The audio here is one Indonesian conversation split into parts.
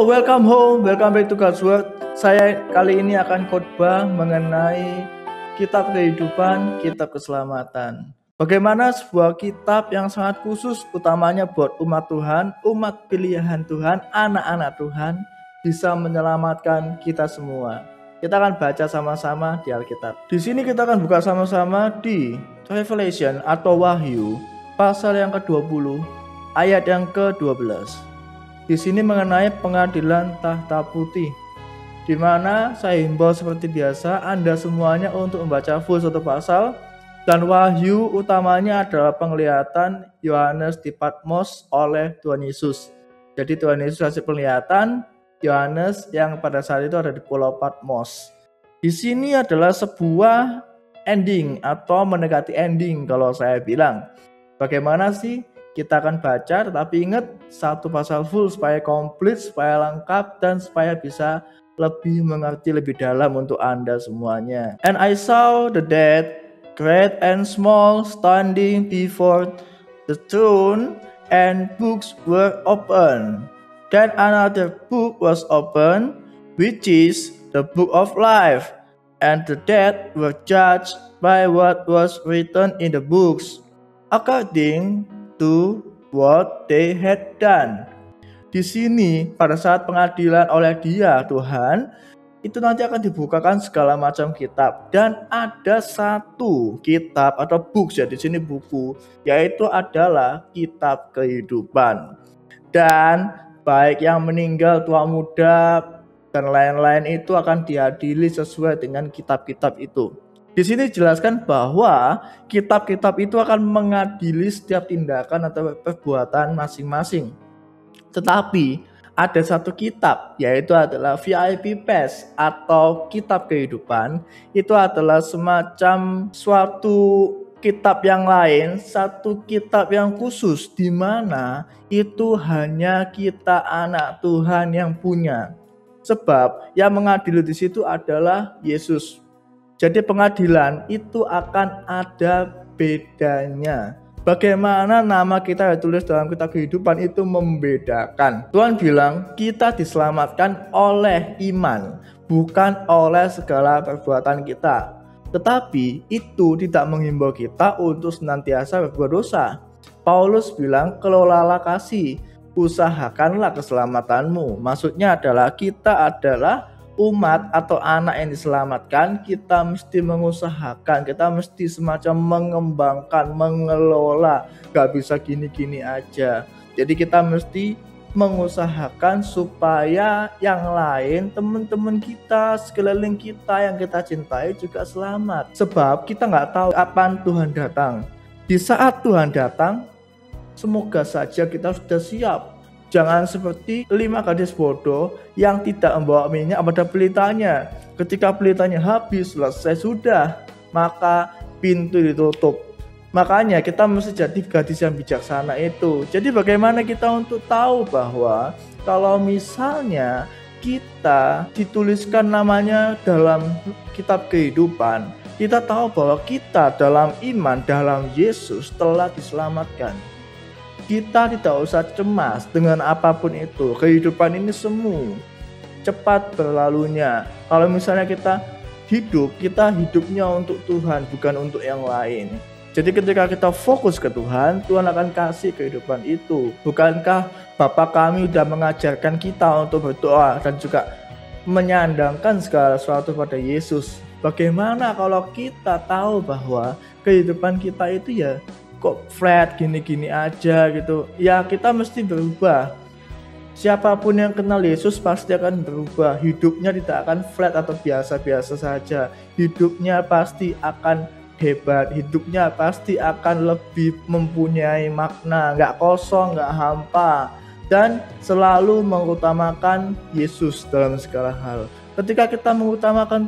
welcome home, welcome back to God's Word. Saya kali ini akan khotbah mengenai kitab kehidupan, kitab keselamatan. Bagaimana sebuah kitab yang sangat khusus, utamanya buat umat Tuhan, umat pilihan Tuhan, anak-anak Tuhan, bisa menyelamatkan kita semua. Kita akan baca sama-sama di Alkitab. Di sini kita akan buka sama-sama di Revelation atau Wahyu, pasal yang ke-20, ayat yang ke-12. Di sini mengenai pengadilan tahta putih, di mana saya himbau seperti biasa Anda semuanya untuk membaca full satu pasal, dan wahyu utamanya adalah penglihatan Yohanes di Patmos oleh Tuhan Yesus. Jadi Tuhan Yesus kasih penglihatan Yohanes yang pada saat itu ada di Pulau Patmos. Di sini adalah sebuah ending atau mendekati ending kalau saya bilang. Bagaimana sih? Kita akan baca, tetapi ingat satu pasal full supaya komplit, supaya lengkap, dan supaya bisa lebih mengerti lebih dalam untuk Anda semuanya. And I saw the dead, great and small, standing before the throne, and books were opened. Then another book was opened, which is the book of life, and the dead were judged by what was written in the books, according to what they had done. Di sini pada saat pengadilan oleh Dia Tuhan, itu nanti akan dibukakan segala macam kitab, dan ada satu kitab atau books, ya di sini buku, yaitu adalah kitab kehidupan. Dan baik yang meninggal, tua muda, dan lain-lain itu akan diadili sesuai dengan kitab-kitab itu. Di sini dijelaskan bahwa kitab-kitab itu akan mengadili setiap tindakan atau perbuatan masing-masing. Tetapi ada satu kitab, yaitu adalah VIP Pass atau kitab kehidupan. Itu adalah semacam suatu kitab yang lain, satu kitab yang khusus, di mana itu hanya kita anak Tuhan yang punya. Sebab yang mengadili di situ adalah Yesus. Jadi pengadilan itu akan ada bedanya. Bagaimana nama kita ditulis dalam kitab kehidupan itu membedakan. Tuhan bilang kita diselamatkan oleh iman, bukan oleh segala perbuatan kita. Tetapi itu tidak menghimbau kita untuk senantiasa berbuat dosa. Paulus bilang, kelolalah kasih, usahakanlah keselamatanmu. Maksudnya adalah kita adalah umat atau anak yang diselamatkan, kita mesti mengusahakan, kita mesti semacam mengembangkan, mengelola, gak bisa gini-gini aja. Jadi kita mesti mengusahakan supaya yang lain, teman-teman kita, sekeliling kita yang kita cintai juga selamat. Sebab kita gak tahu kapan Tuhan datang. Di saat Tuhan datang, semoga saja kita sudah siap. Jangan seperti 5 gadis bodoh yang tidak membawa minyak pada pelitanya. Ketika pelitanya habis, selesai sudah, maka pintu ditutup. Makanya kita mesti jadi gadis yang bijaksana itu. Jadi bagaimana kita untuk tahu bahwa kalau misalnya kita dituliskan namanya dalam kitab kehidupan, kita tahu bahwa kita dalam iman, dalam Yesus telah diselamatkan. Kita tidak usah cemas dengan apapun itu. Kehidupan ini semu, cepat berlalunya. Kalau misalnya kita hidupnya untuk Tuhan, bukan untuk yang lain. Jadi ketika kita fokus ke Tuhan, Tuhan akan kasih kehidupan itu. Bukankah Bapa kami sudah mengajarkan kita untuk berdoa dan juga menyandangkan segala sesuatu pada Yesus? Bagaimana kalau kita tahu bahwa kehidupan kita itu ya kok flat gini-gini aja gitu. Ya kita mesti berubah. Siapapun yang kenal Yesus pasti akan berubah. Hidupnya tidak akan flat atau biasa-biasa saja. Hidupnya pasti akan hebat. Hidupnya pasti akan lebih mempunyai makna. Gak kosong, gak hampa. Dan selalu mengutamakan Yesus dalam segala hal. Ketika kita mengutamakan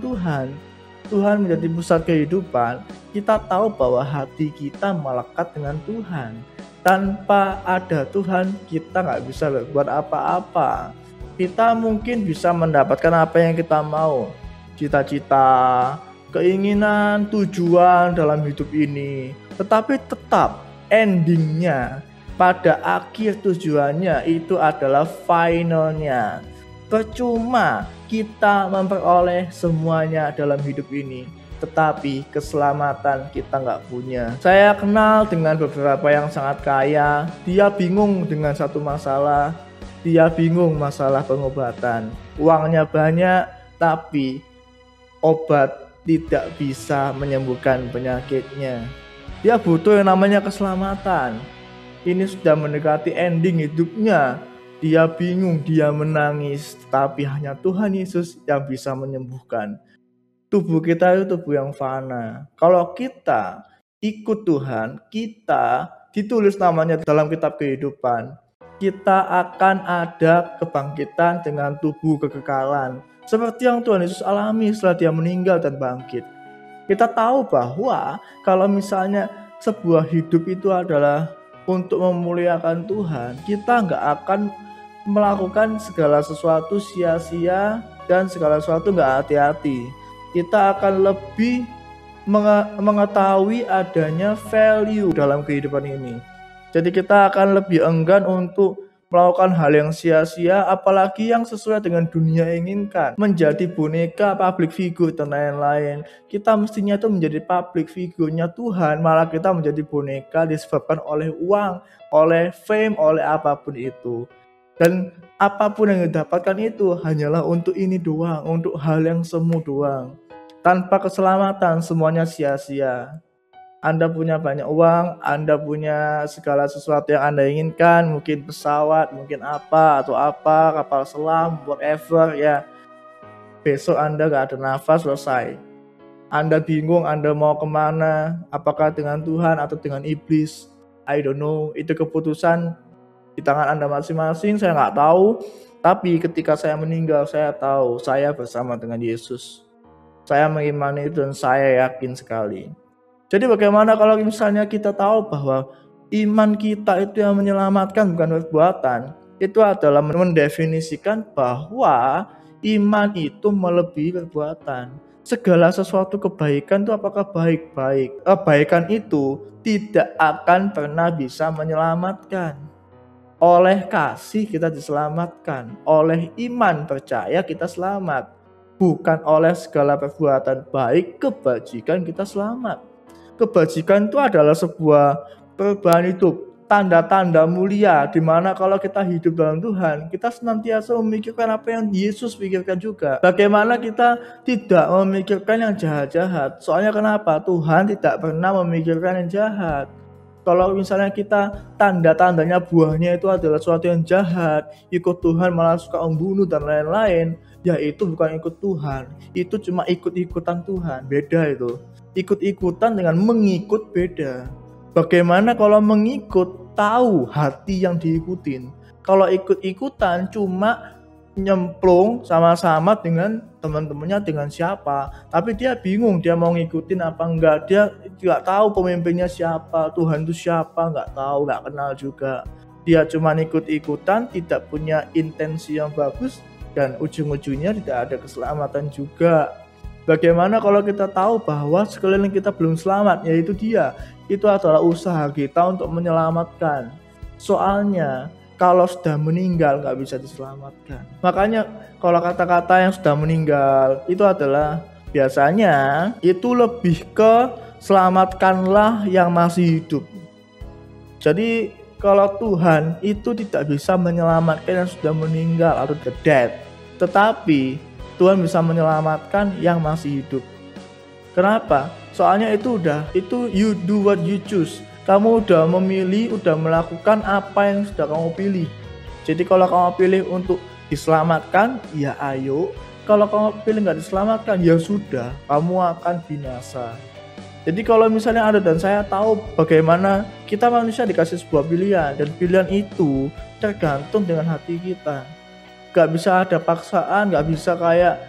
Tuhan menjadi pusat kehidupan, kita tahu bahwa hati kita melekat dengan Tuhan. Tanpa ada Tuhan, kita nggak bisa berbuat apa-apa. Kita mungkin bisa mendapatkan apa yang kita mau, cita-cita, keinginan, tujuan dalam hidup ini. Tetapi tetap endingnya, pada akhir tujuannya itu adalah finalnya. Percuma kita memperoleh semuanya dalam hidup ini, tetapi keselamatan kita nggak punya. Saya kenal dengan beberapa yang sangat kaya, dia bingung dengan satu masalah, dia bingung masalah pengobatan. Uangnya banyak, tapi obat tidak bisa menyembuhkan penyakitnya. Dia butuh yang namanya keselamatan. Ini sudah mendekati ending hidupnya. Dia bingung, dia menangis, tapi hanya Tuhan Yesus yang bisa menyembuhkan. Tubuh kita itu tubuh yang fana. Kalau kita ikut Tuhan, kita ditulis namanya dalam kitab kehidupan. Kita akan ada kebangkitan dengan tubuh kekekalan. Seperti yang Tuhan Yesus alami setelah dia meninggal dan bangkit. Kita tahu bahwa kalau misalnya sebuah hidup itu adalah untuk memuliakan Tuhan, kita nggak akan melakukan segala sesuatu sia-sia dan segala sesuatu nggak hati-hati. Kita akan lebih mengetahui adanya value dalam kehidupan ini. Jadi kita akan lebih enggan untuk melakukan hal yang sia-sia, apalagi yang sesuai dengan dunia inginkan. Menjadi boneka, public figure, dan lain-lain. Kita mestinya itu menjadi public figure-nya Tuhan, malah kita menjadi boneka disebabkan oleh uang, oleh fame, oleh apapun itu. Dan apapun yang didapatkan itu hanyalah untuk ini doang, untuk hal yang semu doang. Tanpa keselamatan semuanya sia-sia. Anda punya banyak uang, Anda punya segala sesuatu yang Anda inginkan, mungkin pesawat, mungkin apa, kapal selam, whatever ya. Besok Anda gak ada nafas, selesai. Anda bingung Anda mau kemana, apakah dengan Tuhan atau dengan iblis, I don't know, itu keputusan di tangan Anda masing-masing, saya gak tahu. Tapi ketika saya meninggal, saya tahu saya bersama dengan Yesus. Saya mengimani itu dan saya yakin sekali. Jadi bagaimana kalau misalnya kita tahu bahwa iman kita itu yang menyelamatkan bukan perbuatan. Itu adalah mendefinisikan bahwa iman itu melebihi perbuatan. Segala sesuatu kebaikan itu apakah baik-baik? Kebaikan itu tidak akan pernah bisa menyelamatkan. Oleh kasih kita diselamatkan. Oleh iman percaya kita selamat. Bukan oleh segala perbuatan baik kebajikan kita selamat. Kebajikan itu adalah sebuah perubahan hidup, tanda-tanda mulia, di mana kalau kita hidup dalam Tuhan, kita senantiasa memikirkan apa yang Yesus pikirkan juga. Bagaimana kita tidak memikirkan yang jahat-jahat? Soalnya kenapa? Tuhan tidak pernah memikirkan yang jahat. Kalau misalnya kita tanda-tandanya buahnya itu adalah sesuatu yang jahat, ikut Tuhan malah suka membunuh dan lain-lain, ya itu bukan ikut Tuhan, itu cuma ikut-ikutan Tuhan, beda itu. Ikut-ikutan dengan mengikut beda. Bagaimana kalau mengikut tahu hati yang diikutin? Kalau ikut-ikutan cuma nyemplung sama-sama dengan teman-temannya dengan siapa, tapi dia bingung dia mau ngikutin apa enggak, dia nggak tahu pemimpinnya siapa, Tuhan itu siapa, nggak tahu, nggak kenal juga. Dia cuma ikut-ikutan, tidak punya intensi yang bagus, dan ujung-ujungnya tidak ada keselamatan juga. Bagaimana kalau kita tahu bahwa sekeliling kita belum selamat, yaitu dia, itu adalah usaha kita untuk menyelamatkan. Soalnya kalau sudah meninggal nggak bisa diselamatkan. Makanya kalau kata-kata yang sudah meninggal itu adalah biasanya itu lebih ke selamatkanlah yang masih hidup. Jadi kalau Tuhan itu tidak bisa menyelamatkan yang sudah meninggal atau the dead, tetapi Tuhan bisa menyelamatkan yang masih hidup. Kenapa? Soalnya itu you do what you choose. Kamu udah memilih, udah melakukan apa yang sudah kamu pilih. Jadi kalau kamu pilih untuk diselamatkan, ya ayo. Kalau kamu pilih nggak diselamatkan, ya sudah, kamu akan binasa. Jadi kalau misalnya Anda dan saya tahu bagaimana kita manusia dikasih sebuah pilihan, dan pilihan itu tergantung dengan hati kita. Gak bisa ada paksaan, gak bisa kayak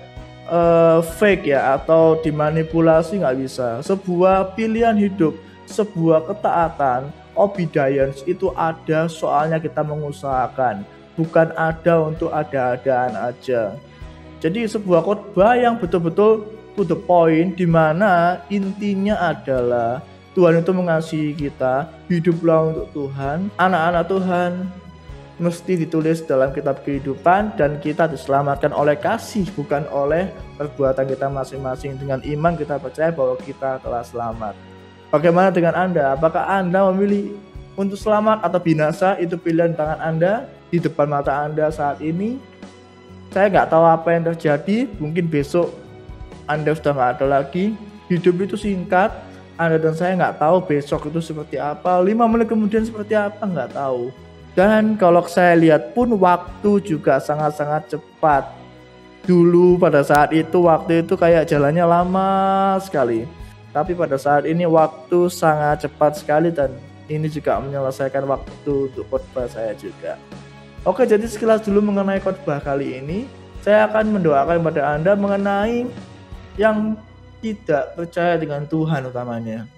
fake ya, atau dimanipulasi, gak bisa. Sebuah pilihan hidup, sebuah ketaatan, obedience itu ada soalnya kita mengusahakan, bukan ada untuk ada-adaan aja. Jadi sebuah khotbah yang betul-betul to the point, dimana intinya adalah Tuhan itu mengasihi kita, hiduplah untuk Tuhan, anak-anak Tuhan, mesti ditulis dalam kitab kehidupan dan kita diselamatkan oleh kasih, bukan oleh perbuatan kita masing-masing. Dengan iman kita percaya bahwa kita telah selamat. Bagaimana dengan Anda? Apakah Anda memilih untuk selamat atau binasa? Itu pilihan tangan Anda di depan mata Anda saat ini. Saya nggak tahu apa yang terjadi, mungkin besok Anda sudah nggak ada lagi. Hidup itu singkat, Anda dan saya nggak tahu besok itu seperti apa, 5 menit kemudian seperti apa, nggak tahu. Dan kalau saya lihat pun waktu juga sangat-sangat cepat. Dulu pada saat itu waktu itu kayak jalannya lama sekali. Tapi pada saat ini waktu sangat cepat sekali dan ini juga menyelesaikan waktu untuk khotbah saya juga. Oke, jadi sekilas dulu mengenai khotbah kali ini. Saya akan mendoakan kepada Anda mengenai yang tidak percaya dengan Tuhan utamanya.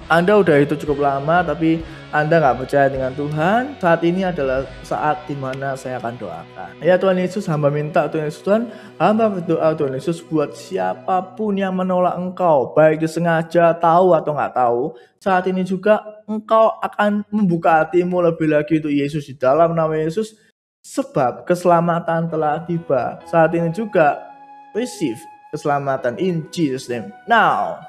Anda udah itu cukup lama tapi Anda nggak percaya dengan Tuhan. Saat ini adalah saat dimana saya akan doakan. Ya Tuhan Yesus, hamba minta Tuhan Yesus, Tuhan, hamba berdoa Tuhan Yesus buat siapapun yang menolak Engkau, baik disengaja, tahu atau nggak tahu. Saat ini juga Engkau akan membuka hatimu lebih lagi untuk Yesus di dalam nama Yesus. Sebab keselamatan telah tiba. Saat ini juga receive keselamatan in Jesus name. Now,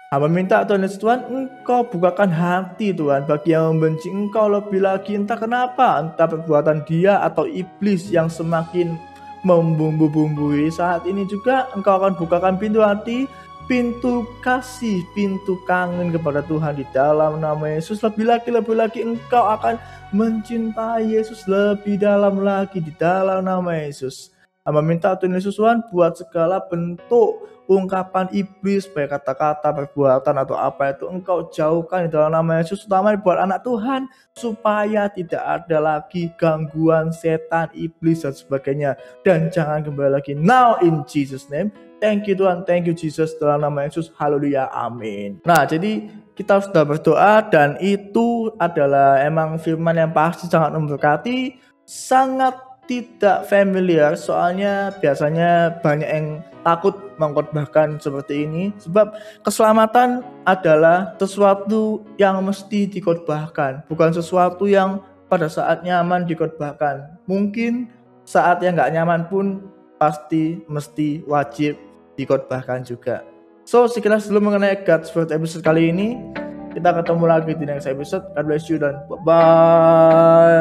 hamba minta Tuhan Yesus, Tuhan, Engkau bukakan hati Tuhan bagi yang membenci Engkau lebih lagi, entah kenapa, entah perbuatan dia atau iblis yang semakin membumbu-bumbui. Saat ini juga Engkau akan bukakan pintu hati, pintu kasih, pintu kangen kepada Tuhan di dalam nama Yesus. Lebih lagi Engkau akan mencintai Yesus lebih dalam lagi di dalam nama Yesus. Hamba minta Tuhan Yesus, Tuhan, buat segala bentuk ungkapan iblis, baik kata-kata, perbuatan atau apa itu Engkau jauhkan di dalam nama Yesus, terutama buat anak Tuhan, supaya tidak ada lagi gangguan setan, iblis dan sebagainya, dan jangan kembali lagi. Now in Jesus name, thank you Tuhan, thank you Jesus, dalam nama Yesus, haleluya, amin. Nah, jadi kita sudah berdoa dan itu adalah emang firman yang pasti sangat memberkati, sangat tidak familiar, soalnya biasanya banyak yang takut mengkhotbahkan seperti ini, sebab keselamatan adalah sesuatu yang mesti dikhotbahkan, bukan sesuatu yang pada saat nyaman dikhotbahkan. Mungkin saat yang nggak nyaman pun pasti mesti wajib dikhotbahkan juga. So, sekilas dulu mengenai God's Word episode kali ini. Kita ketemu lagi di next episode. God bless you dan bye-bye.